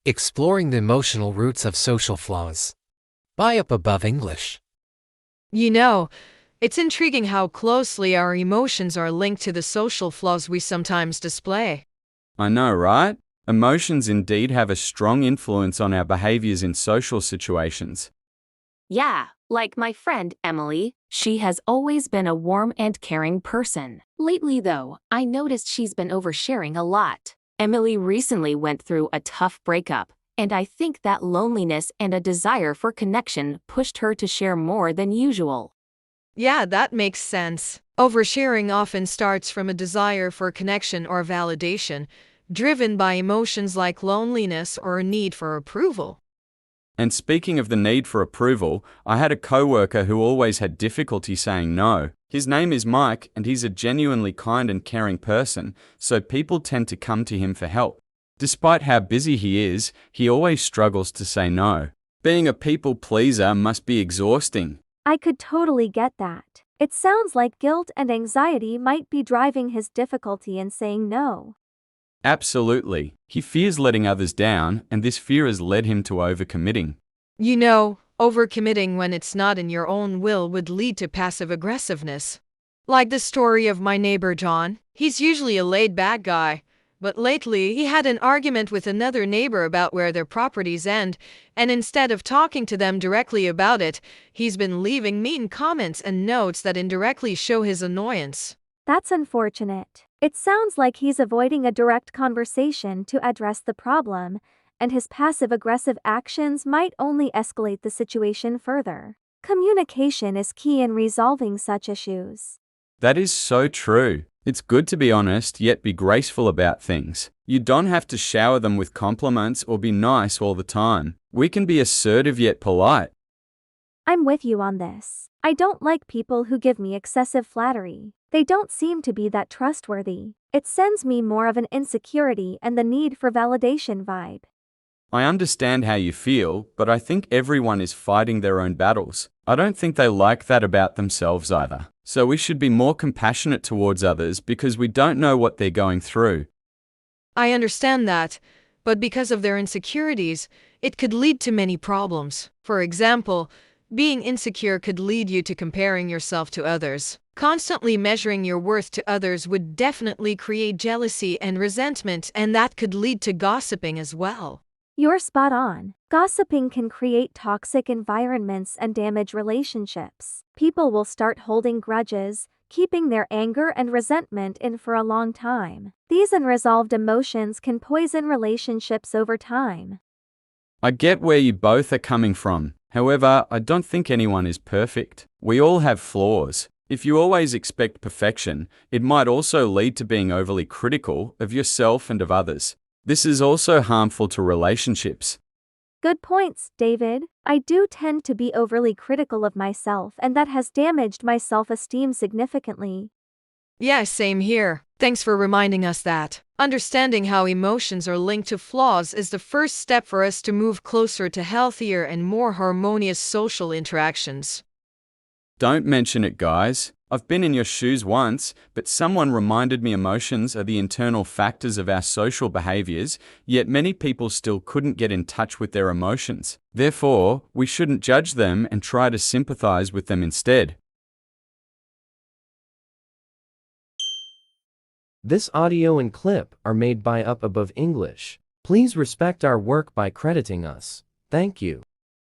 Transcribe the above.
Exploring the emotional roots of social flaws. By Up Above English. You know, it's intriguing how closely our emotions are linked to the social flaws we sometimes display. I know, right? Emotions indeed have a strong influence on our behaviors in social situations. Yeah, like my friend Emily, she has always been a warm and caring person. Lately, though, I noticed she's been oversharing a lot. Emily recently went through a tough breakup, and I think that loneliness and a desire for connection pushed her to share more than usual. Yeah, that makes sense. Oversharing often starts from a desire for connection or validation, driven by emotions like loneliness or a need for approval. And speaking of the need for approval, I had a coworker who always had difficulty saying no. His name is Mike, and he's a genuinely kind and caring person, so people tend to come to him for help. Despite how busy he is, he always struggles to say no. Being a people pleaser must be exhausting. I could totally get that. It sounds like guilt and anxiety might be driving his difficulty in saying no. Absolutely. He fears letting others down, and this fear has led him to overcommitting. You know, overcommitting when it's not in your own will would lead to passive aggressiveness. Like the story of my neighbor John. He's usually a laid-back guy, but lately he had an argument with another neighbor about where their properties end, and instead of talking to them directly about it, he's been leaving mean comments and notes that indirectly show his annoyance. That's unfortunate. It sounds like he's avoiding a direct conversation to address the problem, and his passive-aggressive actions might only escalate the situation further. Communication is key in resolving such issues. That is so true. It's good to be honest, yet be graceful about things. You don't have to shower them with compliments or be nice all the time. We can be assertive yet polite. I'm with you on this. I don't like people who give me excessive flattery. They don't seem to be that trustworthy. It sends me more of an insecurity and the need for validation vibe. I understand how you feel, but I think everyone is fighting their own battles. I don't think they like that about themselves either. So we should be more compassionate towards others because we don't know what they're going through. I understand that, but because of their insecurities, it could lead to many problems. For example, being insecure could lead you to comparing yourself to others. Constantly measuring your worth to others would definitely create jealousy and resentment, and that could lead to gossiping as well. You're spot on. Gossiping can create toxic environments and damage relationships. People will start holding grudges, keeping their anger and resentment in for a long time. These unresolved emotions can poison relationships over time. I get where you both are coming from. However, I don't think anyone is perfect. We all have flaws. If you always expect perfection, it might also lead to being overly critical of yourself and of others. This is also harmful to relationships. Good points, David. I do tend to be overly critical of myself, and that has damaged my self-esteem significantly. Yeah, same here. Thanks for reminding us that. Understanding how emotions are linked to flaws is the first step for us to move closer to healthier and more harmonious social interactions. Don't mention it, guys. I've been in your shoes once, but someone reminded me emotions are the internal factors of our social behaviors, yet many people still couldn't get in touch with their emotions. Therefore, we shouldn't judge them and try to sympathize with them instead. This audio and clip are made by Up Above English. Please respect our work by crediting us. Thank you.